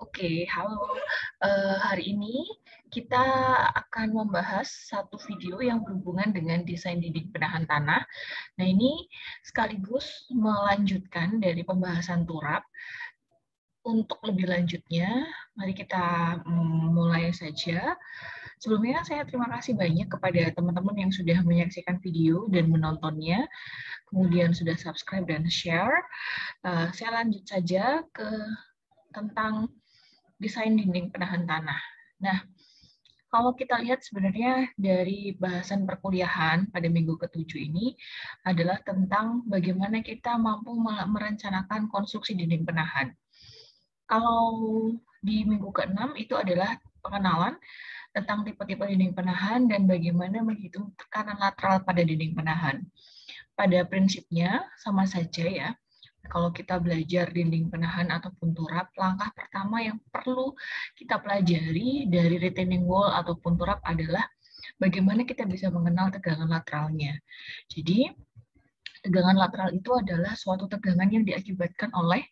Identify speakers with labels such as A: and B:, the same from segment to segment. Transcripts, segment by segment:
A: Oke, halo. Hari ini kita akan membahas satu video yang berhubungan dengan desain dinding penahan tanah. Nah, ini sekaligus melanjutkan dari pembahasan turap. Untuk lebih lanjutnya, mari kita mulai saja. Sebelumnya, saya terima kasih banyak kepada teman-teman yang sudah menyaksikan video dan menontonnya, kemudian sudah subscribe dan share. Saya lanjut saja ke tentang desain dinding penahan tanah. Nah, kalau kita lihat sebenarnya dari bahasan perkuliahan pada minggu ke-7 ini adalah tentang bagaimana kita mampu merencanakan konstruksi dinding penahan. Kalau di minggu ke-6 itu adalah pengenalan tentang tipe-tipe dinding penahan dan bagaimana menghitung tekanan lateral pada dinding penahan. Pada prinsipnya sama saja ya. Kalau kita belajar dinding penahan ataupun turap, langkah pertama yang perlu kita pelajari dari retaining wall ataupun turap adalah bagaimana kita bisa mengenal tegangan lateralnya. Jadi, tegangan lateral itu adalah suatu tegangan yang diakibatkan oleh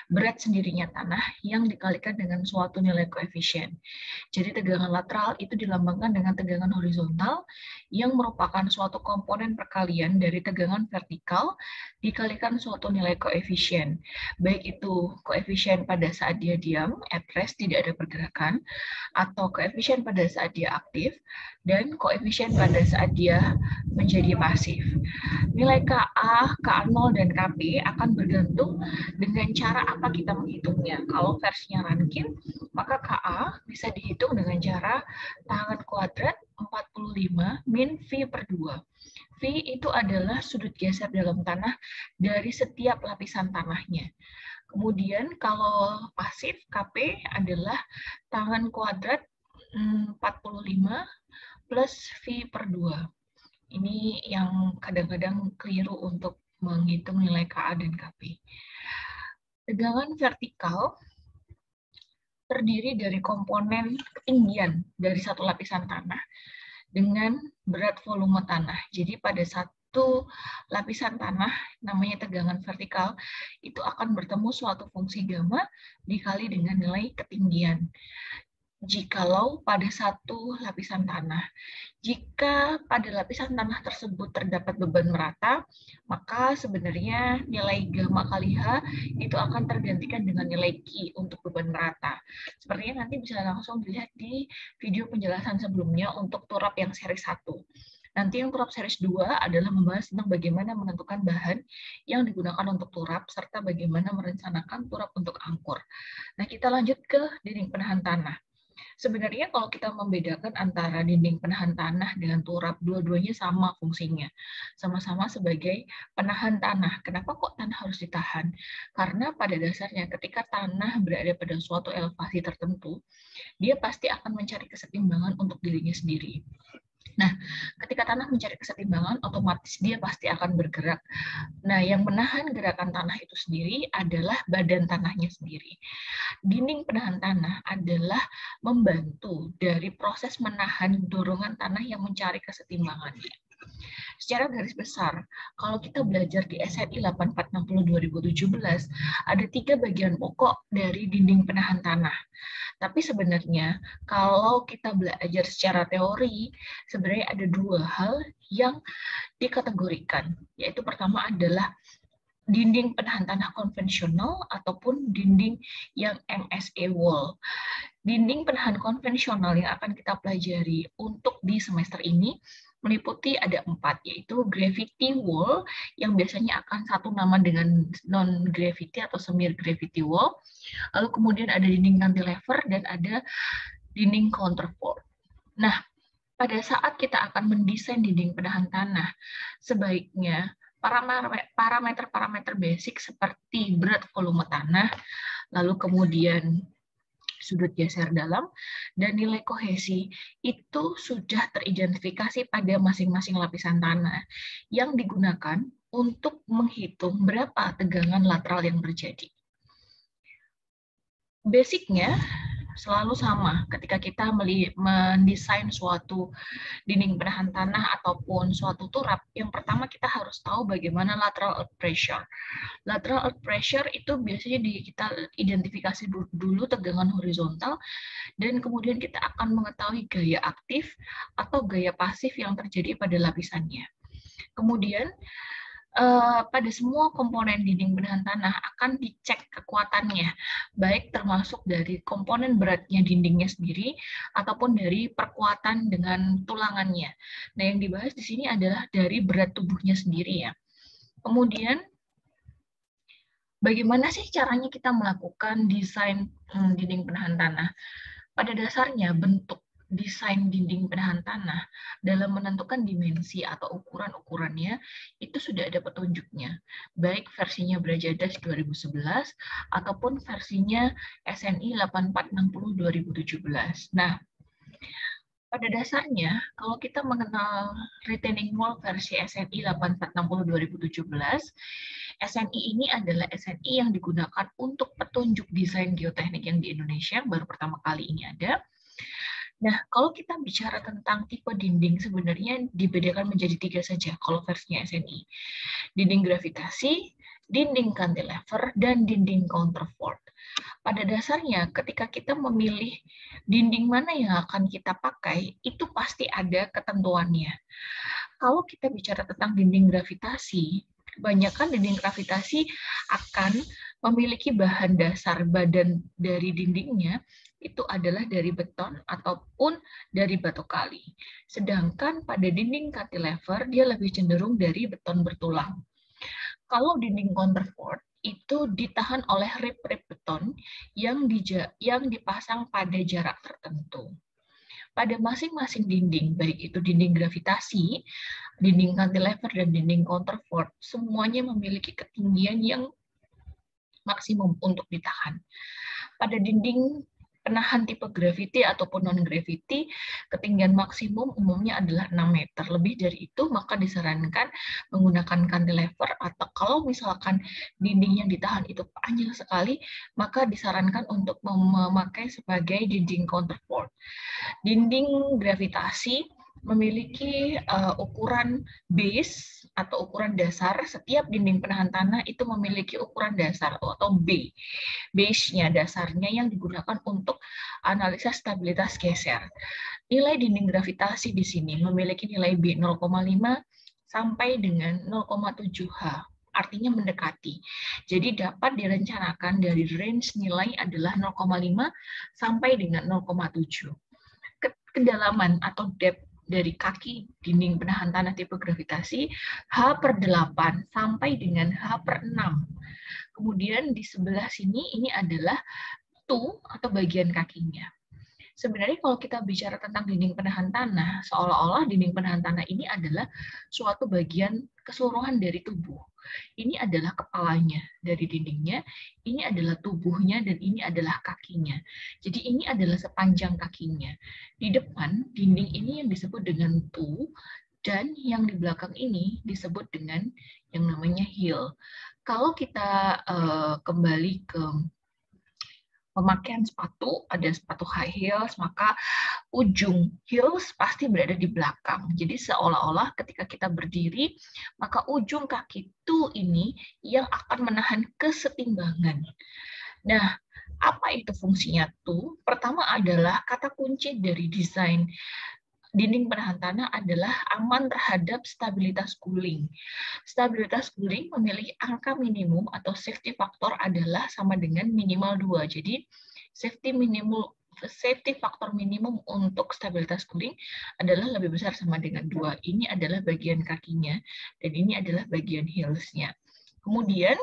A: berat sendirinya tanah yang dikalikan dengan suatu nilai koefisien. Jadi tegangan lateral itu dilambangkan dengan tegangan horizontal yang merupakan suatu komponen perkalian dari tegangan vertikal dikalikan suatu nilai koefisien. Baik itu koefisien pada saat dia diam, at rest, tidak ada pergerakan, atau koefisien pada saat dia aktif, dan koefisien pada saat dia menjadi pasif. Nilai KA, K0, dan KB akan bergantung dengan cara apa kita menghitungnya. Kalau versinya Rankine, maka KA bisa dihitung dengan cara tangan kuadrat 45 min V per 2. V itu adalah sudut geser dalam tanah dari setiap lapisan tanahnya. Kemudian kalau pasif, KP adalah tangan kuadrat 45 plus V per 2. Ini yang kadang-kadang keliru untuk menghitung nilai KA dan KP. Tegangan vertikal terdiri dari komponen ketinggian dari satu lapisan tanah dengan berat volume tanah. Jadi pada satu lapisan tanah, namanya tegangan vertikal, itu akan bertemu suatu fungsi gamma dikali dengan nilai ketinggian. Jikalau pada satu lapisan tanah. Jika pada lapisan tanah tersebut terdapat beban merata, maka sebenarnya nilai gamma kali H itu akan tergantikan dengan nilai Q untuk beban merata. Sepertinya nanti bisa langsung dilihat di video penjelasan sebelumnya untuk turap yang seri 1. Nanti yang turap series 2 adalah membahas tentang bagaimana menentukan bahan yang digunakan untuk turap, serta bagaimana merencanakan turap untuk angkur. Nah, kita lanjut ke dinding penahan tanah. Sebenarnya kalau kita membedakan antara dinding penahan tanah dengan turap, dua-duanya sama fungsinya. Sama-sama sebagai penahan tanah. Kenapa kok tanah harus ditahan? Karena pada dasarnya ketika tanah berada pada suatu elevasi tertentu, dia pasti akan mencari kesetimbangan untuk dirinya sendiri. Nah, ketika tanah mencari kesetimbangan, otomatis dia pasti akan bergerak. Nah, yang menahan gerakan tanah itu sendiri adalah badan tanahnya sendiri. Dinding penahan tanah adalah membantu dari proses menahan dorongan tanah yang mencari kesetimbangannya. Secara garis besar, kalau kita belajar di SNI 8460 2017, ada 3 bagian pokok dari dinding penahan tanah. Tapi sebenarnya kalau kita belajar secara teori, sebenarnya ada 2 hal yang dikategorikan, yaitu pertama adalah dinding penahan tanah konvensional ataupun dinding yang MSE wall. Dinding penahan konvensional yang akan kita pelajari untuk di semester ini meliputi ada 4, yaitu gravity wall yang biasanya akan satu nama dengan non-gravity atau semi-gravity wall. Lalu kemudian ada dinding cantilever dan ada dinding counterfort. Nah, pada saat kita akan mendesain dinding penahan tanah, sebaiknya parameter-parameter basic seperti berat volume tanah, lalu kemudian sudut geser dalam, dan nilai kohesi itu sudah teridentifikasi pada masing-masing lapisan tanah yang digunakan untuk menghitung berapa tegangan lateral yang terjadi. Basicnya, selalu sama ketika kita mendesain suatu dinding penahan tanah ataupun suatu turap. Yang pertama kita harus tahu bagaimana lateral earth pressure. Lateral earth pressure itu biasanya kita identifikasi dulu tegangan horizontal, dan kemudian kita akan mengetahui gaya aktif atau gaya pasif yang terjadi pada lapisannya. Kemudian pada semua komponen dinding penahan tanah akan dicek kekuatannya, baik termasuk dari komponen beratnya dindingnya sendiri ataupun dari perkuatan dengan tulangannya. Nah, yang dibahas di sini adalah dari berat tubuhnya sendiri ya. Kemudian bagaimana sih caranya kita melakukan desain dinding penahan tanah? Pada dasarnya, bentuk desain dinding penahan tanah dalam menentukan dimensi atau ukuran-ukurannya itu sudah ada petunjuknya, baik versinya Brajadas 2011 ataupun versinya SNI 8460 2017. Nah, pada dasarnya, kalau kita mengenal retaining wall versi SNI 8460 2017, SNI ini adalah SNI yang digunakan untuk petunjuk desain geoteknik yang di Indonesia, baru pertama kali ini ada. Nah, kalau kita bicara tentang tipe dinding, sebenarnya dibedakan menjadi 3 saja kalau versinya SNI. Dinding gravitasi, dinding cantilever, dan dinding counterfort. Pada dasarnya, ketika kita memilih dinding mana yang akan kita pakai, itu pasti ada ketentuannya. Kalau kita bicara tentang dinding gravitasi, kebanyakan dinding gravitasi akan memiliki bahan dasar badan dari dindingnya itu adalah dari beton ataupun dari batu kali. Sedangkan pada dinding cantilever dia lebih cenderung dari beton bertulang. Kalau dinding counterfort itu ditahan oleh rip-rip beton yang dipasang pada jarak tertentu. Pada masing-masing dinding, baik itu dinding gravitasi, dinding cantilever, dan dinding counterfort, semuanya memiliki ketinggian yang maksimum untuk ditahan. Pada dinding penahan tipe gravity ataupun non-gravity, ketinggian maksimum umumnya adalah 6 meter. Lebih dari itu, maka disarankan menggunakan cantilever, atau kalau misalkan dinding yang ditahan itu panjang sekali, maka disarankan untuk memakai sebagai dinding counterfort. Dinding gravitasi memiliki ukuran base atau ukuran dasar. Setiap dinding penahan tanah itu memiliki ukuran dasar atau B. Base-nya, dasarnya yang digunakan untuk analisa stabilitas geser. Nilai dinding gravitasi di sini memiliki nilai B 0,5 sampai dengan 0,7 H. Artinya mendekati. Jadi dapat direncanakan dari range nilai adalah 0,5 sampai dengan 0,7. Kedalaman atau depth dari kaki dinding penahan tanah tipe gravitasi H/8 sampai dengan H/6. Kemudian di sebelah sini ini adalah toe atau bagian kakinya. Sebenarnya kalau kita bicara tentang dinding penahan tanah, seolah-olah dinding penahan tanah ini adalah suatu bagian keseluruhan dari tubuh. Ini adalah kepalanya dari dindingnya, ini adalah tubuhnya, dan ini adalah kakinya. Jadi ini adalah sepanjang kakinya. Di depan, dinding ini yang disebut dengan toe, dan yang di belakang ini disebut dengan yang namanya heel. Kalau kita kembali ke pemakaian sepatu, ada sepatu high heels, maka ujung heels pasti berada di belakang. Jadi seolah-olah ketika kita berdiri, maka ujung kaki toe ini yang akan menahan kesetimbangan. Nah, apa itu fungsinya toe? Pertama adalah kata kunci dari desain dinding penahan tanah adalah aman terhadap stabilitas guling. Stabilitas guling memiliki angka minimum atau safety factor adalah sama dengan minimal 2. Jadi safety factor minimum untuk stabilitas guling adalah lebih besar sama dengan 2. Ini adalah bagian kakinya dan ini adalah bagian heelsnya. Kemudian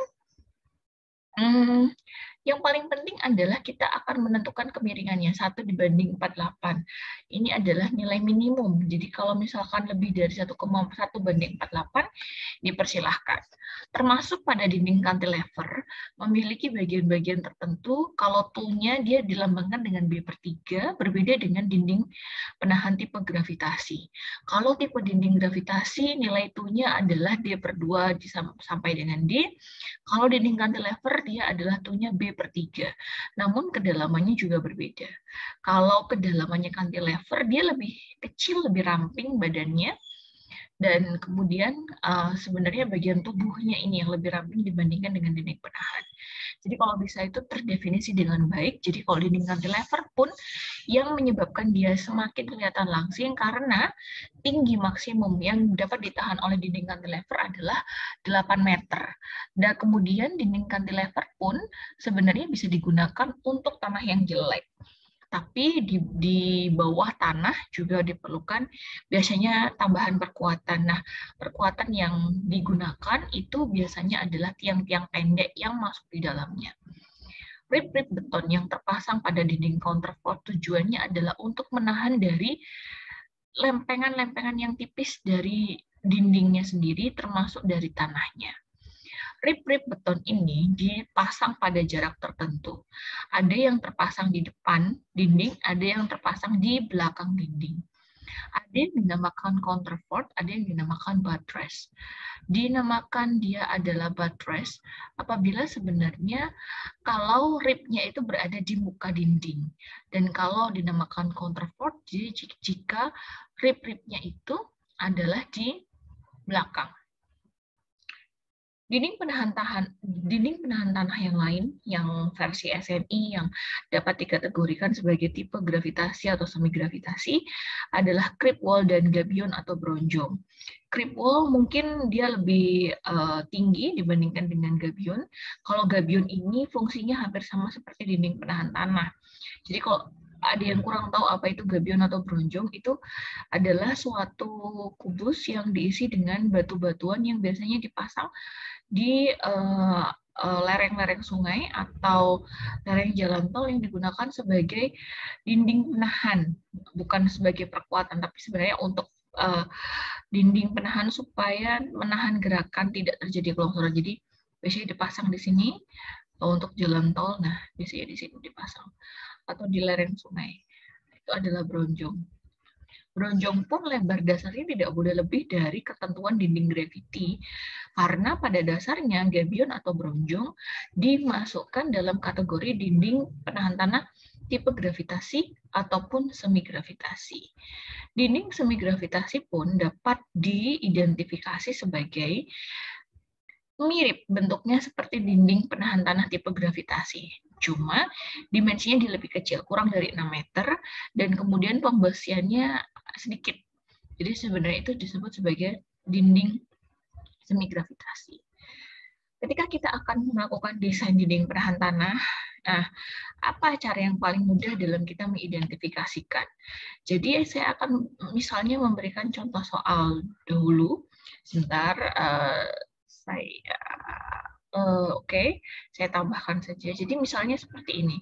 A: yang paling penting adalah kita akan menentukan kemiringannya 1:48. Ini adalah nilai minimum. Jadi kalau misalkan lebih dari 1,1:48 dipersilahkan. Termasuk pada dinding cantilever memiliki bagian-bagian tertentu. Kalau toe-nya dia dilambangkan dengan B/3, berbeda dengan dinding penahan tipe gravitasi. Kalau tipe dinding gravitasi nilai toe-nya adalah D/2 sampai dengan D. Kalau dinding cantilever dia adalah toe-nya B/3 3/3. Namun kedalamannya juga berbeda. Kalau kedalamannya cantilever, dia lebih kecil, lebih ramping badannya, dan kemudian sebenarnya bagian tubuhnya ini yang lebih ramping dibandingkan dengan dinding penahan. Jadi kalau bisa itu terdefinisi dengan baik. Jadi kalau dinding cantilever pun yang menyebabkan dia semakin kelihatan langsing karena tinggi maksimum yang dapat ditahan oleh dinding cantilever adalah 8 meter. Dan kemudian dinding cantilever pun sebenarnya bisa digunakan untuk tanah yang jelek. Tapi di bawah tanah juga diperlukan biasanya tambahan perkuatan. Nah, perkuatan yang digunakan itu biasanya adalah tiang-tiang pendek yang masuk di dalamnya. Rip-rip beton yang terpasang pada dinding counterfort tujuannya adalah untuk menahan dari lempengan-lempengan yang tipis dari dindingnya sendiri, termasuk dari tanahnya. Rip-rip beton ini dipasang pada jarak tertentu. Ada yang terpasang di depan dinding, ada yang terpasang di belakang dinding. Ada yang dinamakan counterfort, ada yang dinamakan buttress. Dinamakan dia adalah buttress apabila sebenarnya kalau ribnya itu berada di muka dinding. Dan kalau dinamakan counterfort, jadi jika rib-ribnya itu adalah di belakang. Dinding penahan tanah yang lain, yang versi SNI yang dapat dikategorikan sebagai tipe gravitasi atau semi gravitasi adalah creep wall dan gabion atau bronjong. Creep wall mungkin dia lebih tinggi dibandingkan dengan gabion. Kalau gabion ini fungsinya hampir sama seperti dinding penahan tanah. Jadi kalau ada yang kurang tahu apa itu gabion atau bronjong, itu adalah suatu kubus yang diisi dengan batu-batuan yang biasanya dipasang di lereng-lereng sungai atau lereng jalan tol yang digunakan sebagai dinding penahan, bukan sebagai perkuatan, tapi sebenarnya untuk dinding penahan supaya menahan gerakan tidak terjadi kelongsoran. Jadi biasanya dipasang di sini untuk jalan tol, nah biasanya di sini dipasang atau di lereng sungai. Itu adalah bronjong. Bronjong pun lebar dasarnya tidak boleh lebih dari ketentuan dinding graviti, karena pada dasarnya gabion atau bronjong dimasukkan dalam kategori dinding penahan tanah tipe gravitasi ataupun semi gravitasi. Dinding semi gravitasi pun dapat diidentifikasi sebagai mirip bentuknya seperti dinding penahan tanah tipe gravitasi. Cuma dimensinya dia lebih kecil, kurang dari 6 meter, dan kemudian pembesiannya sedikit. Jadi sebenarnya itu disebut sebagai dinding semi gravitasi. Ketika kita akan melakukan desain dinding penahan tanah, nah, apa cara yang paling mudah dalam kita mengidentifikasikan? Jadi saya akan misalnya memberikan contoh soal dahulu. Sebentar, saya tambahkan saja. Jadi misalnya seperti ini.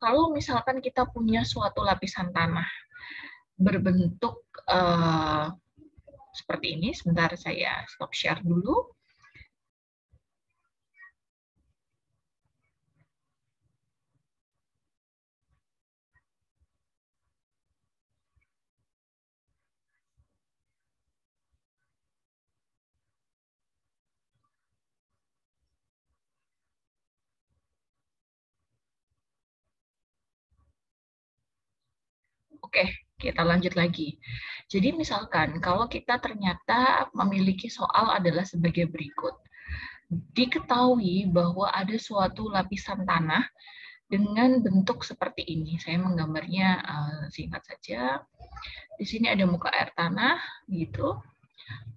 A: Kalau misalkan kita punya suatu lapisan tanah berbentuk seperti ini, sebentar saya stop share dulu. Oke, kita lanjut lagi. Jadi misalkan kalau kita ternyata memiliki soal adalah sebagai berikut. Diketahui bahwa ada suatu lapisan tanah dengan bentuk seperti ini. Saya menggambarnya singkat saja. Di sini ada muka air tanah, gitu.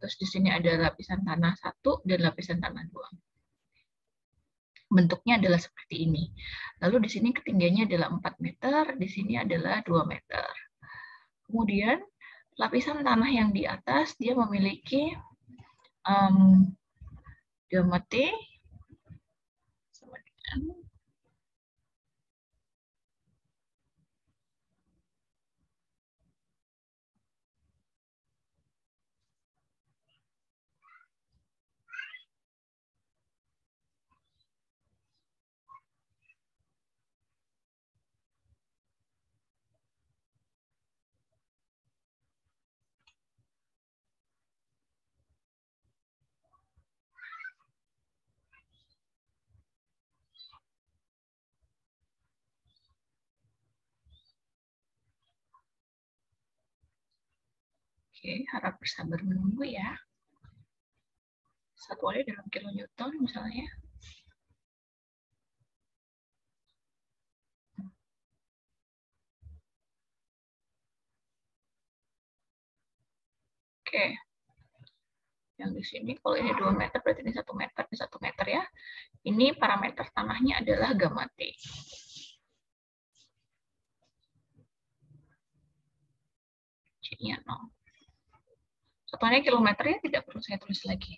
A: Terus di sini ada lapisan tanah 1 dan lapisan tanah 2. Bentuknya adalah seperti ini. Lalu di sini ketinggiannya adalah 4 meter, di sini adalah 2 meter. Kemudian lapisan tanah yang di atas dia memiliki geometri sama dengan Oke, harap bersabar menunggu ya. Satuannya dalam kilonewton misalnya. Oke. Yang di sini, kalau ini 2 meter, berarti ini 1 meter, ini 1 meter ya. Ini parameter tanahnya adalah gamma T. C-nya 0. Satuannya kilometernya tidak perlu saya tulis lagi.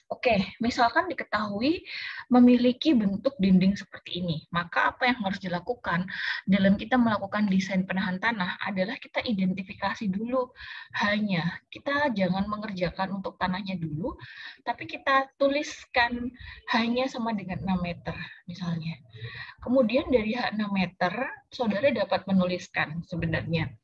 A: Oke, misalkan diketahui memiliki bentuk dinding seperti ini, maka apa yang harus dilakukan dalam kita melakukan desain penahan tanah adalah kita identifikasi dulu. Hanya kita jangan mengerjakan untuk tanahnya dulu, tapi kita tuliskan hanya sama dengan 6 meter misalnya. Kemudian dari 6 meter, saudara dapat menuliskan sebenarnya.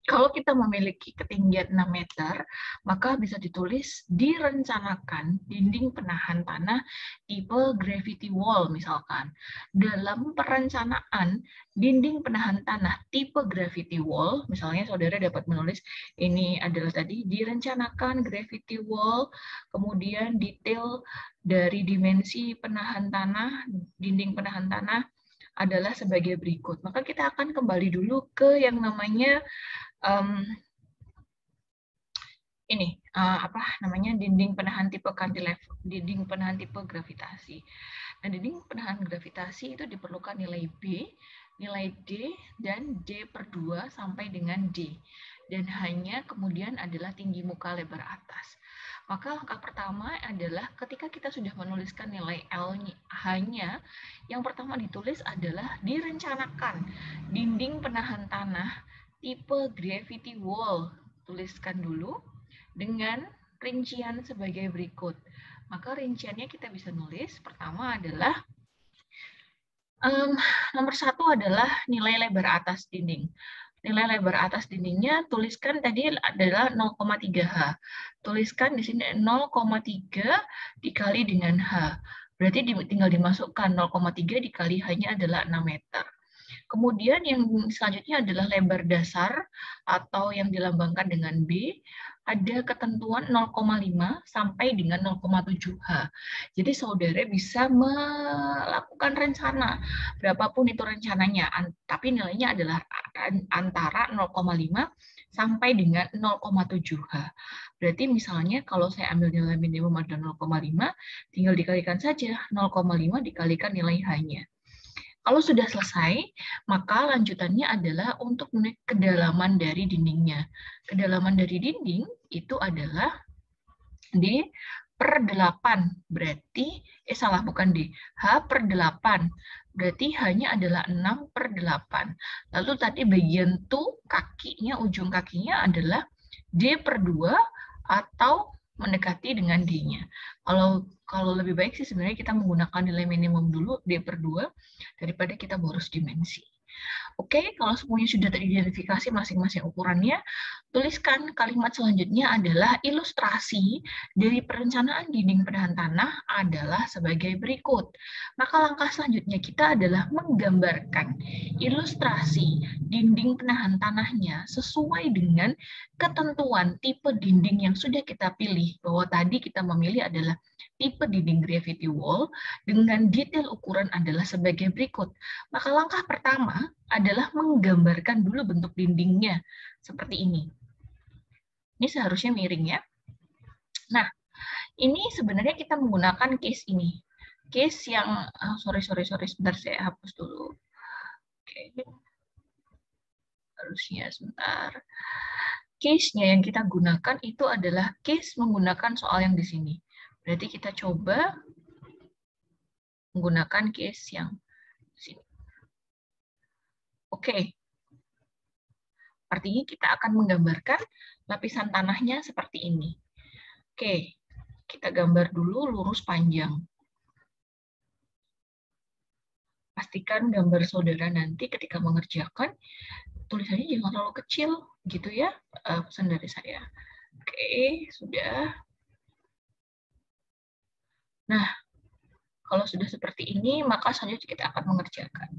A: Kalau kita memiliki ketinggian 6 meter, maka bisa ditulis direncanakan dinding penahan tanah tipe gravity wall misalkan. Dalam perencanaan dinding penahan tanah tipe gravity wall, misalnya saudara dapat menulis ini adalah tadi direncanakan gravity wall, kemudian detail dari dimensi penahan tanah, dinding penahan tanah adalah sebagai berikut. Maka kita akan kembali dulu ke yang namanya ini apa namanya dinding penahan tipe cantilever, dinding penahan tipe gravitasi. Nah, dinding penahan gravitasi itu diperlukan nilai B, nilai D, dan D per 2 sampai dengan D. Dan hanya kemudian adalah tinggi muka lebar atas. Maka langkah pertama adalah ketika kita sudah menuliskan nilai L-nya, yang pertama ditulis adalah direncanakan dinding penahan tanah tipe gravity wall. Tuliskan dulu dengan rincian sebagai berikut. Maka rinciannya kita bisa nulis. Pertama adalah nomor 1 adalah nilai lebar atas dinding. Nilai lebar atas dindingnya tuliskan tadi adalah 0,3 H. Tuliskan di sini 0,3 dikali dengan H. Berarti tinggal dimasukkan 0,3 dikali H-nya adalah 6 meter. Kemudian yang selanjutnya adalah lebar dasar atau yang dilambangkan dengan B. Ada ketentuan 0,5 sampai dengan 0,7 H. Jadi saudara bisa melakukan rencana, berapapun itu rencananya, tapi nilainya adalah antara 0,5 sampai dengan 0,7 H. Berarti misalnya kalau saya ambil nilai minimum adalah 0,5, tinggal dikalikan saja 0,5 dikalikan nilai H-nya. Kalau sudah selesai, maka lanjutannya adalah untuk kedalaman dari dindingnya. Kedalaman dari dinding itu adalah D per 8. Berarti, salah bukan D, H per 8. Berarti H-nya adalah 6 per 8. Lalu tadi bagian kakinya, ujung kakinya adalah D per 2 atau mendekati dengan D-nya. Kalau lebih baik sih sebenarnya kita menggunakan nilai minimum dulu, D per 2, daripada kita boros dimensi. Oke, kalau semuanya sudah teridentifikasi masing-masing ukurannya, tuliskan kalimat selanjutnya adalah ilustrasi dari perencanaan dinding penahan tanah adalah sebagai berikut. Maka langkah selanjutnya kita adalah menggambarkan ilustrasi dinding penahan tanahnya sesuai dengan ketentuan tipe dinding yang sudah kita pilih. Bahwa tadi kita memilih adalah tipe dinding gravity wall dengan detail ukuran adalah sebagai berikut. Maka langkah pertama adalah menggambarkan dulu bentuk dindingnya seperti ini. Ini seharusnya miring ya. Nah, ini sebenarnya kita menggunakan case ini. Case yang sorry sebentar saya hapus dulu. Oke. Harusnya sebentar. Case-nya yang kita gunakan itu adalah case menggunakan soal yang di sini. Berarti kita coba menggunakan case yang di sini. Oke. Artinya kita akan menggambarkan lapisan tanahnya seperti ini. Oke, kita gambar dulu lurus panjang. Pastikan gambar saudara nanti ketika mengerjakan, tulisannya jangan terlalu kecil, gitu ya, pesan dari saya. Oke, sudah. Nah, kalau sudah seperti ini, maka selanjutnya kita akan mengerjakan.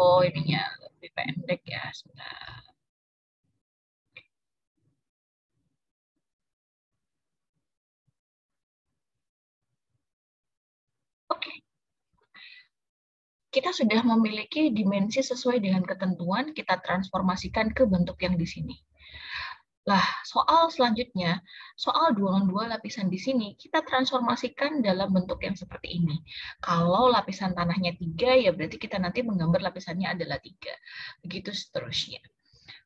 A: Oh, ininya lebih pendek ya, sebentar. kita sudah memiliki dimensi sesuai dengan ketentuan, kita transformasikan ke bentuk yang di sini. Lah, soal selanjutnya, soal 2 lapisan di sini, kita transformasikan dalam bentuk yang seperti ini. Kalau lapisan tanahnya 3, ya berarti kita nanti menggambar lapisannya adalah 3. Begitu seterusnya.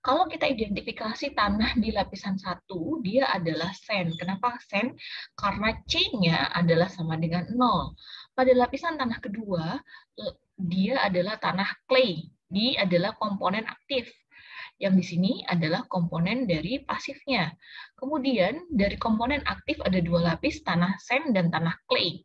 A: Kalau kita identifikasi tanah di lapisan 1, dia adalah sand. Kenapa sand? Karena C-nya adalah sama dengan 0. Pada lapisan tanah kedua, dia adalah tanah clay. Dia adalah komponen aktif. Yang di sini adalah komponen dari pasifnya. Kemudian dari komponen aktif ada 2 lapis, tanah sand dan tanah clay.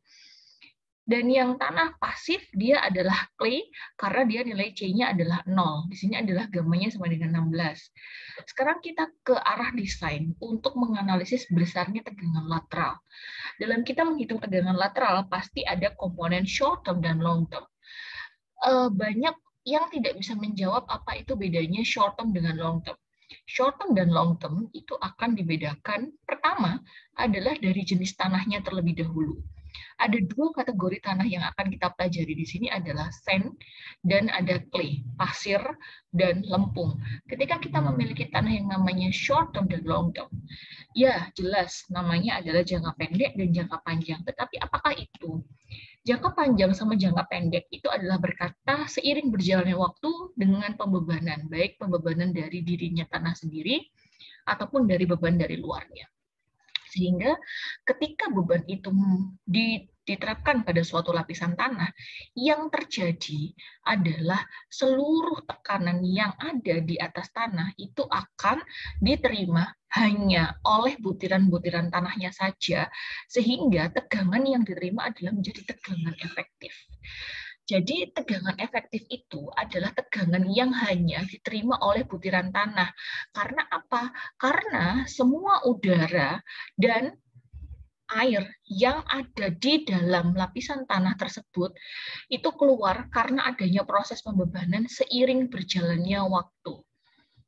A: Dan yang tanah pasif dia adalah clay karena dia nilai C-nya adalah 0. Di sini adalah gamanya sama dengan 16. Sekarang kita ke arah desain untuk menganalisis besarnya tegangan lateral. Dalam kita menghitung tegangan lateral pasti ada komponen short term dan long term. Banyak yang tidak bisa menjawab apa itu bedanya short term dengan long term. Short term dan long term itu akan dibedakan. Pertama adalah dari jenis tanahnya terlebih dahulu. Ada 2 kategori tanah yang akan kita pelajari di sini adalah sand dan ada clay, pasir dan lempung. Ketika kita memiliki tanah yang namanya short term dan long term, ya jelas namanya adalah jangka pendek dan jangka panjang. Tetapi apakah itu? Jangka panjang sama jangka pendek itu adalah berkata seiring berjalannya waktu dengan pembebanan, baik pembebanan dari dirinya tanah sendiri ataupun dari beban dari luarnya. Sehingga ketika beban itu diterapkan pada suatu lapisan tanah, yang terjadi adalah seluruh tekanan yang ada di atas tanah itu akan diterima hanya oleh butiran-butiran tanahnya saja, sehingga tegangan yang diterima adalah menjadi tegangan efektif. Jadi tegangan efektif itu adalah tegangan yang hanya diterima oleh butiran tanah. Karena apa? Karena semua udara dan air yang ada di dalam lapisan tanah tersebut itu keluar karena adanya proses pembebanan seiring berjalannya waktu.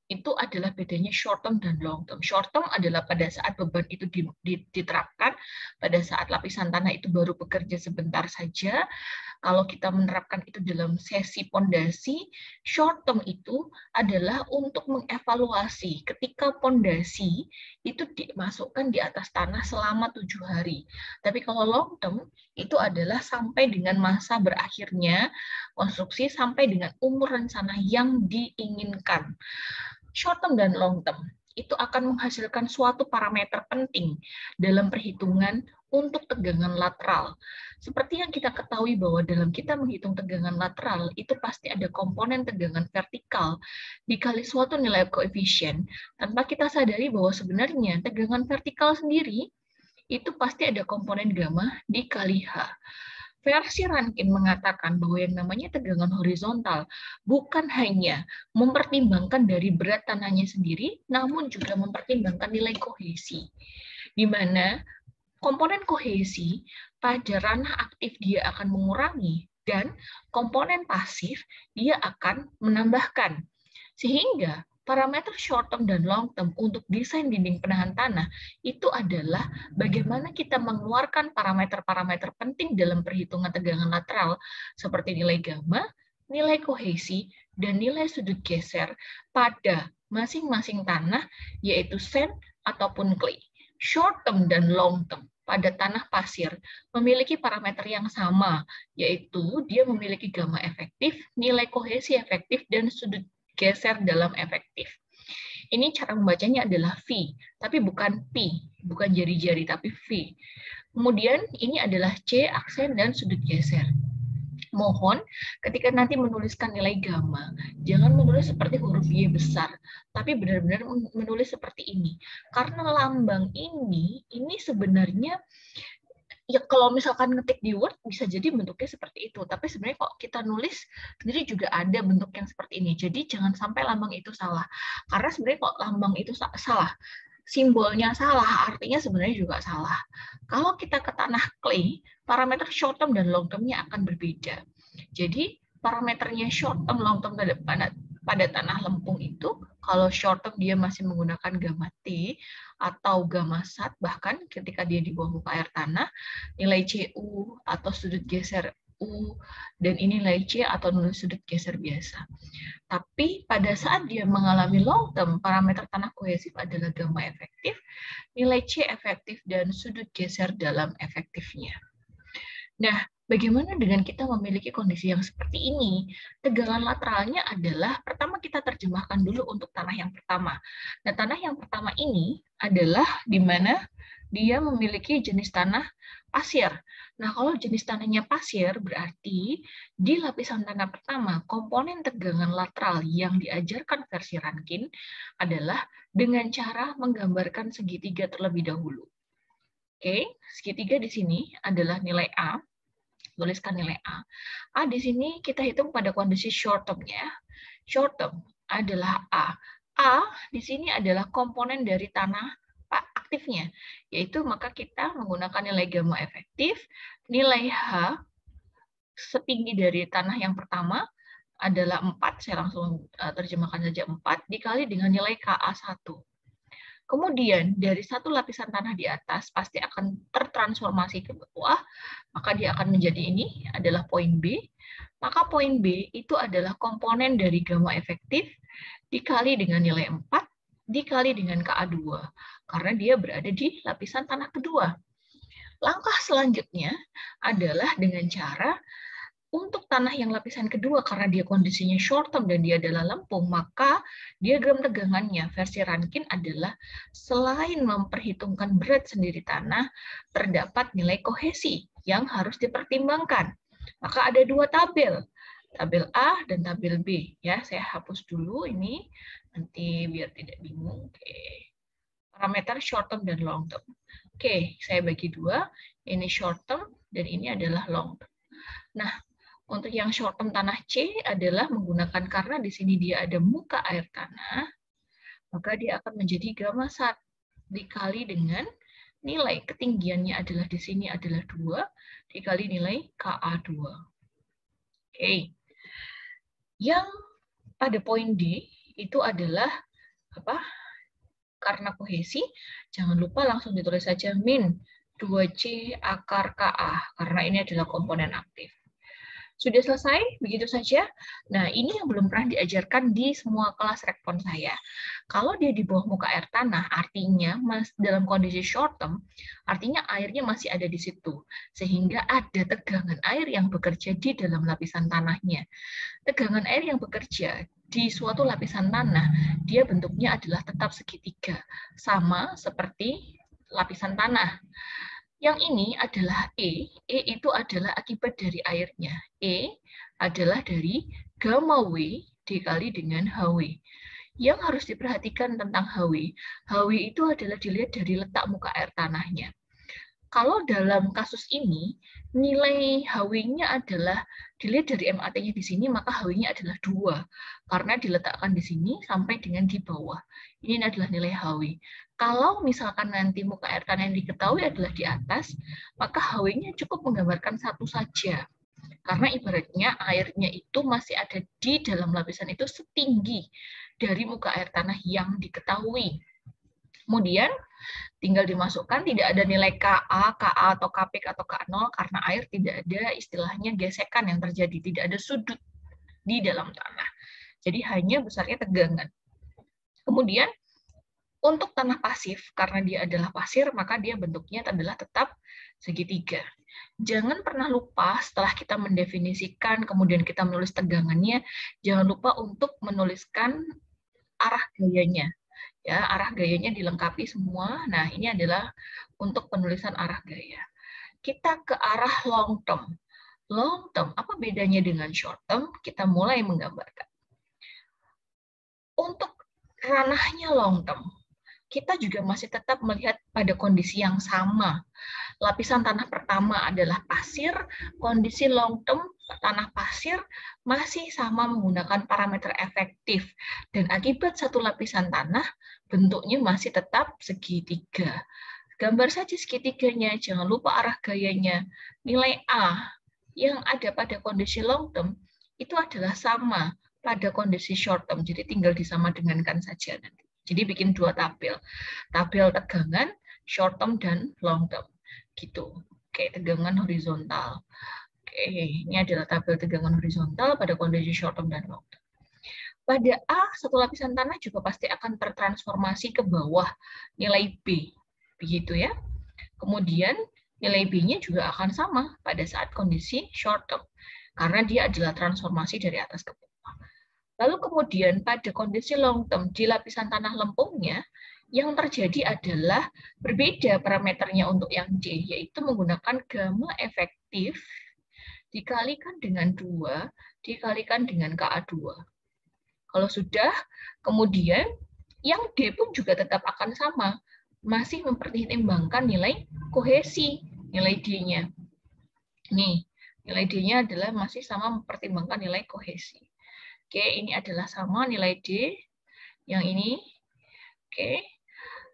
A: Itu adalah bedanya short term dan long term. Short term adalah pada saat beban itu diterapkan, pada saat lapisan tanah itu baru bekerja sebentar saja. Kalau kita menerapkan itu dalam sesi pondasi, short term itu adalah untuk mengevaluasi ketika pondasi itu dimasukkan di atas tanah selama 7 hari. Tapi kalau long term itu adalah sampai dengan masa berakhirnya konstruksi, sampai dengan umur rencana yang diinginkan. Short term dan long term itu akan menghasilkan suatu parameter penting dalam perhitungan untuk tegangan lateral. Seperti yang kita ketahui bahwa dalam kita menghitung tegangan lateral, itu pasti ada komponen tegangan vertikal dikali suatu nilai koefisien, tanpa kita sadari bahwa sebenarnya tegangan vertikal sendiri itu pasti ada komponen gamma dikali H. Versi Rankine mengatakan bahwa yang namanya tegangan horizontal bukan hanya mempertimbangkan dari berat tanahnya sendiri, namun juga mempertimbangkan nilai kohesi, di mana komponen kohesi pada ranah aktif dia akan mengurangi dan komponen pasif dia akan menambahkan. Sehingga parameter short term dan long term untuk desain dinding penahan tanah itu adalah bagaimana kita mengeluarkan parameter-parameter penting dalam perhitungan tegangan lateral seperti nilai gamma, nilai kohesi, dan nilai sudut geser pada masing-masing tanah yaitu sand ataupun clay. Short term dan long term pada tanah pasir memiliki parameter yang sama, yaitu dia memiliki gamma efektif, nilai kohesi efektif, dan sudut geser dalam efektif. Ini cara membacanya adalah V, tapi bukan P, bukan jari-jari, tapi V. Kemudian ini adalah C, aksen, dan sudut geser. Mohon ketika nanti menuliskan nilai gamma, jangan menulis seperti huruf Y besar, tapi benar-benar menulis seperti ini. Karena lambang ini sebenarnya ya kalau misalkan ngetik di Word bisa jadi bentuknya seperti itu, tapi sebenarnya kok kita nulis sendiri juga ada bentuk yang seperti ini. Jadi jangan sampai lambang itu salah. Karena sebenarnya kok lambang itu salah, simbolnya salah, artinya sebenarnya juga salah. Kalau kita ke tanah clay, parameter short term dan long term-nya akan berbeda. Jadi parameternya short term, long term pada tanah lempung itu, kalau short term dia masih menggunakan gamma T atau gamma sat, bahkan ketika dia di bawah muka air tanah, nilai CU atau sudut geser U, dan ini nilai C atau nilai sudut geser biasa. Tapi pada saat dia mengalami long term, parameter tanah kohesif adalah gamma efektif, nilai C efektif, dan sudut geser dalam efektifnya. Nah, bagaimana dengan kita memiliki kondisi yang seperti ini? Tegangan lateralnya adalah, pertama kita terjemahkan dulu untuk tanah yang pertama. Nah, tanah yang pertama ini adalah di mana dia memiliki jenis tanah pasir. Nah, kalau jenis tanahnya pasir, berarti di lapisan tanah pertama, komponen tegangan lateral yang diajarkan versi Rankine adalah dengan cara menggambarkan segitiga terlebih dahulu. Oke, segitiga di sini adalah nilai A. Tuliskan nilai A. A di sini kita hitung pada kondisi short term-nya. Short term adalah A. A di sini adalah komponen dari tanah aktifnya, yaitu maka kita menggunakan nilai gamma efektif, nilai H setinggi dari tanah yang pertama adalah 4, saya langsung terjemahkan saja 4, dikali dengan nilai KA1. Kemudian dari satu lapisan tanah di atas pasti akan tertransformasi ke bawah, maka dia akan menjadi ini adalah poin B. Maka poin B itu adalah komponen dari gamma efektif dikali dengan nilai 4 dikali dengan KA2, karena dia berada di lapisan tanah kedua. Langkah selanjutnya adalah dengan cara untuk tanah yang lapisan kedua, karena dia kondisinya short term dan dia adalah lempung, maka diagram tegangannya versi Rankine adalah selain memperhitungkan berat sendiri tanah, terdapat nilai kohesi yang harus dipertimbangkan. Maka ada dua tabel, tabel A dan tabel B. Ya, saya hapus dulu ini, nanti biar tidak bingung. Oke. Parameter short term dan long term. Oke, saya bagi dua, ini short term dan ini adalah long term. Nah, untuk yang short term tanah C adalah menggunakan, karena di sini dia ada muka air tanah, maka dia akan menjadi gamma sat dikali dengan nilai ketinggiannya adalah di sini adalah 2 dikali nilai KA2. Oke. Yang pada poin D itu adalah apa? Karena kohesi, jangan lupa langsung ditulis saja min 2C akar KA, karena ini adalah komponen aktif. Sudah selesai? Begitu saja. Nah, ini yang belum pernah diajarkan di semua kelas rekpon saya. Kalau dia di bawah muka air tanah, artinya dalam kondisi short term, artinya airnya masih ada di situ. Sehingga ada tegangan air yang bekerja di dalam lapisan tanahnya. Tegangan air yang bekerja di suatu lapisan tanah, dia bentuknya adalah tetap segitiga. Sama seperti lapisan tanah. Yang ini adalah E. E itu adalah akibat dari airnya. E adalah dari gamma W dikali dengan HW. Yang harus diperhatikan tentang HW. HW itu adalah dilihat dari letak muka air tanahnya. Kalau dalam kasus ini, nilai HW-nya adalah dilihat dari MAT-nya di sini, maka HW-nya adalah 2. Karena diletakkan di sini sampai dengan di bawah. Ini adalah nilai HW. Kalau misalkan nanti muka air tanah yang diketahui adalah di atas, maka HW-nya cukup menggambarkan 1 saja. Karena ibaratnya airnya itu masih ada di dalam lapisan itu setinggi dari muka air tanah yang diketahui. Kemudian tinggal dimasukkan, tidak ada nilai KA, KA atau KP atau K0 karena air tidak ada istilahnya gesekan yang terjadi, tidak ada sudut di dalam tanah. Jadi hanya besarnya tegangan. Kemudian untuk tanah pasif, karena dia adalah pasir, maka dia bentuknya adalah tetap segitiga. Jangan pernah lupa setelah kita mendefinisikan, kemudian kita menulis tegangannya, jangan lupa untuk menuliskan arah gayanya. Ya, arah gayanya dilengkapi semua. Nah, ini adalah untuk penulisan arah gaya. Kita ke arah long term. Long term, apa bedanya dengan short term? Kita mulai menggambarkan. Untuk ranahnya long term, kita juga masih tetap melihat pada kondisi yang sama. Lapisan tanah pertama adalah pasir, kondisi long term tanah pasir masih sama menggunakan parameter efektif. Dan akibat satu lapisan tanah, bentuknya masih tetap segitiga. Gambar saja segitiganya, jangan lupa arah gayanya. Nilai A yang ada pada kondisi long term itu adalah sama pada kondisi short term, jadi tinggal disama dengankan saja nanti. Jadi bikin dua tabel. Tabel tegangan, short term dan long term. Gitu. Oke, tegangan horizontal. Oke, ini adalah tabel tegangan horizontal pada kondisi short term dan long term. Pada A, satu lapisan tanah juga pasti akan tertransformasi ke bawah nilai B. Begitu ya. Kemudian nilai B-nya juga akan sama pada saat kondisi short term, karena dia adalah transformasi dari atas ke bawah. Lalu kemudian pada kondisi long term, di lapisan tanah lempungnya, yang terjadi adalah berbeda parameternya untuk yang D, yaitu menggunakan gamma efektif dikalikan dengan 2, dikalikan dengan Ka2. Kalau sudah, kemudian yang D pun juga tetap akan sama, masih mempertimbangkan nilai kohesi, nilai D-nya. Nih, nilai D-nya adalah masih sama mempertimbangkan nilai kohesi. Oke, ini adalah sama nilai D. Yang ini, oke.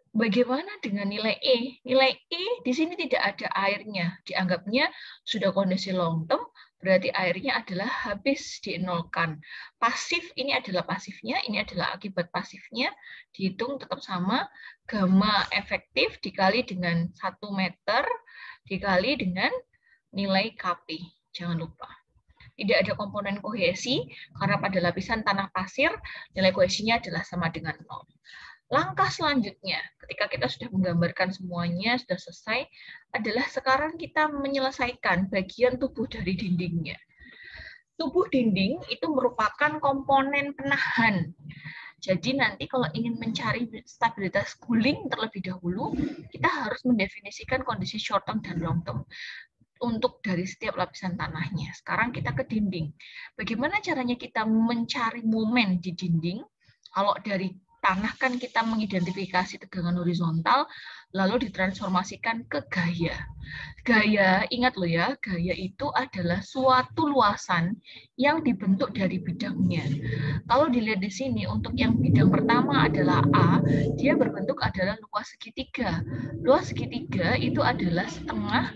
A: Bagaimana dengan nilai E? Nilai E di sini tidak ada airnya. Dianggapnya sudah kondisi long term, berarti airnya adalah habis dienolkan. Pasif, ini adalah pasifnya, ini adalah akibat pasifnya. Dihitung tetap sama, gamma efektif dikali dengan 1 meter, dikali dengan nilai Kp. Jangan lupa. Tidak ada komponen kohesi, karena pada lapisan tanah pasir, nilai kohesinya adalah sama dengan 0. Langkah selanjutnya, ketika kita sudah menggambarkan semuanya, sudah selesai, adalah sekarang kita menyelesaikan bagian tubuh dari dindingnya. Tubuh dinding itu merupakan komponen penahan. Jadi nanti kalau ingin mencari stabilitas cooling terlebih dahulu, kita harus mendefinisikan kondisi short term dan long term untuk dari setiap lapisan tanahnya. Sekarang kita ke dinding. Bagaimana caranya kita mencari momen di dinding? Kalau dari tanah kan kita mengidentifikasi tegangan horizontal, lalu ditransformasikan ke gaya. Gaya, ingat loh ya, gaya itu adalah suatu luasan yang dibentuk dari bidangnya. Kalau dilihat di sini, untuk yang bidang pertama adalah A, dia berbentuk adalah luas segitiga. Luas segitiga itu adalah setengah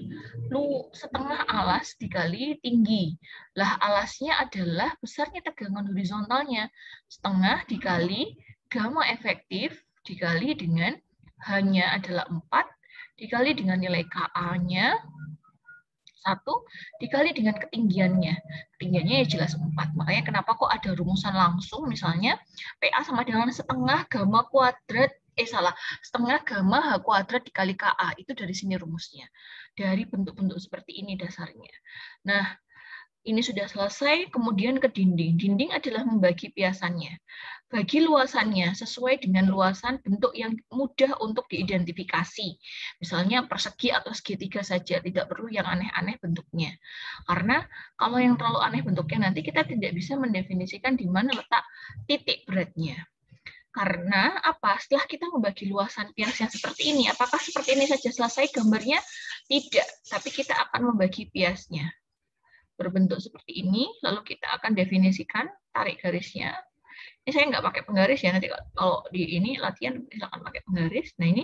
A: alas dikali tinggi. Lah alasnya adalah besarnya tegangan horizontalnya. Setengah dikali gamma efektif dikali dengan H-nya adalah 4, dikali dengan nilai Ka-nya 1, dikali dengan ketinggiannya. Ketinggiannya ya jelas 4. Makanya kenapa kok ada rumusan langsung, misalnya PA sama dengan setengah gamma kuadrat, setengah gamma H kuadrat dikali Ka. Itu dari sini rumusnya. Dari bentuk-bentuk seperti ini dasarnya. Nah, ini sudah selesai, kemudian ke dinding. Dinding adalah membagi piasannya. Bagi luasannya sesuai dengan luasan bentuk yang mudah untuk diidentifikasi. Misalnya persegi atau segitiga saja, tidak perlu yang aneh-aneh bentuknya. Karena kalau yang terlalu aneh bentuknya nanti kita tidak bisa mendefinisikan di mana letak titik beratnya. Karena apa? Setelah kita membagi luasan pias yang seperti ini, apakah seperti ini saja selesai gambarnya? Tidak, tapi kita akan membagi piasnya. Berbentuk seperti ini, lalu kita akan definisikan, tarik garisnya. Ini saya nggak pakai penggaris ya, nanti kalau di ini latihan silakan pakai penggaris. Nah ini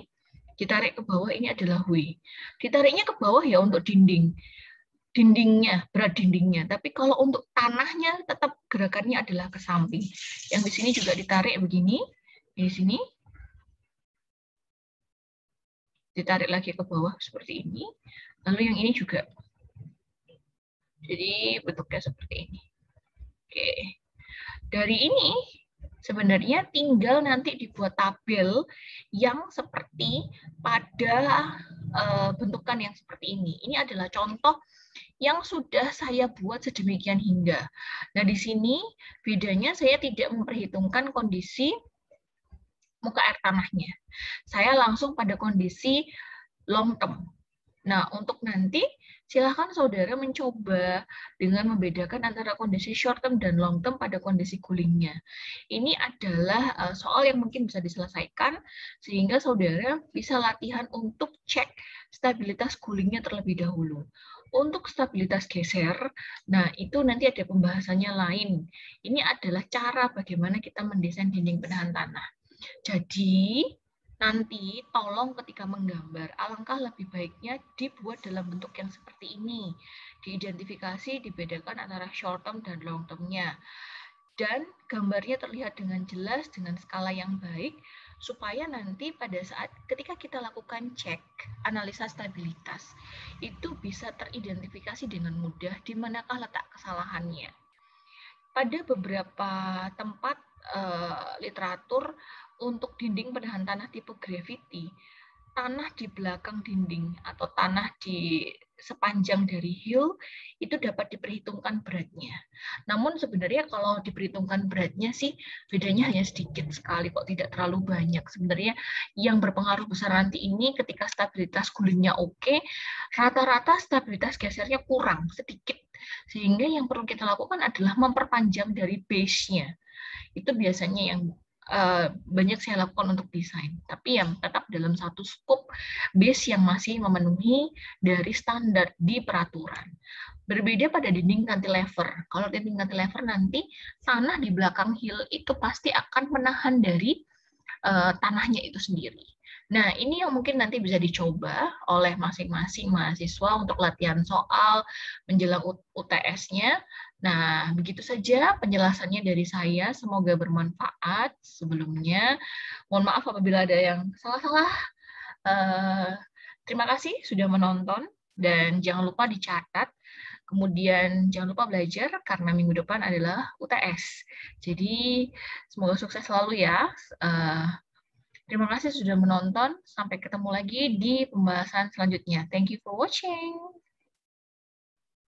A: ditarik ke bawah, ini adalah W. Ditariknya ke bawah ya untuk dindingnya, berat dindingnya. Tapi kalau untuk tanahnya tetap gerakannya adalah ke samping. Yang di sini juga ditarik begini, di sini ditarik lagi ke bawah seperti ini. Lalu yang ini juga. Jadi bentuknya seperti ini. Oke. Dari ini sebenarnya tinggal nanti dibuat tabel yang seperti pada bentukan yang seperti ini. Ini adalah contoh yang sudah saya buat sedemikian hingga. Nah, di sini bedanya saya tidak memperhitungkan kondisi muka air tanahnya. Saya langsung pada kondisi long term. Nah, untuk nanti silakan saudara mencoba dengan membedakan antara kondisi short term dan long term pada kondisi coolingnya. Ini adalah soal yang mungkin bisa diselesaikan sehingga saudara bisa latihan untuk cek stabilitas coolingnya terlebih dahulu. Untuk stabilitas geser, nah itu nanti ada pembahasannya lain. Ini adalah cara bagaimana kita mendesain dinding penahan tanah. Jadi, nanti tolong ketika menggambar, alangkah lebih baiknya dibuat dalam bentuk yang seperti ini. Diidentifikasi, dibedakan antara short term dan long term-nya. Dan gambarnya terlihat dengan jelas, dengan skala yang baik, supaya nanti pada saat ketika kita lakukan cek analisa stabilitas itu bisa teridentifikasi dengan mudah di manakah letak kesalahannya. Pada beberapa tempat literatur untuk dinding penahan tanah tipe gravity, tanah di belakang dinding atau tanah di sepanjang dari hill itu dapat diperhitungkan beratnya. Namun sebenarnya kalau diperhitungkan beratnya sih bedanya hanya sedikit sekali kok, tidak terlalu banyak. Sebenarnya yang berpengaruh besar nanti ini ketika stabilitas gulingnya oke, rata-rata stabilitas gesernya kurang sedikit. Sehingga yang perlu kita lakukan adalah memperpanjang dari base-nya. Itu biasanya yang banyak saya lakukan untuk desain, tapi yang tetap dalam satu scope base yang masih memenuhi dari standar di peraturan. Berbeda pada dinding cantilever. Kalau dinding cantilever nanti tanah di belakang hill itu pasti akan menahan dari tanahnya itu sendiri. Nah, ini yang mungkin nanti bisa dicoba oleh masing-masing mahasiswa untuk latihan soal menjelang UTS-nya. Nah, begitu saja penjelasannya dari saya. Semoga bermanfaat. Sebelumnya, mohon maaf apabila ada yang salah-salah. Terima kasih sudah menonton, dan jangan lupa dicatat. Kemudian jangan lupa belajar karena minggu depan adalah UTS. Jadi semoga sukses selalu ya. Terima kasih sudah menonton. Sampai ketemu lagi di pembahasan selanjutnya. Thank you for watching.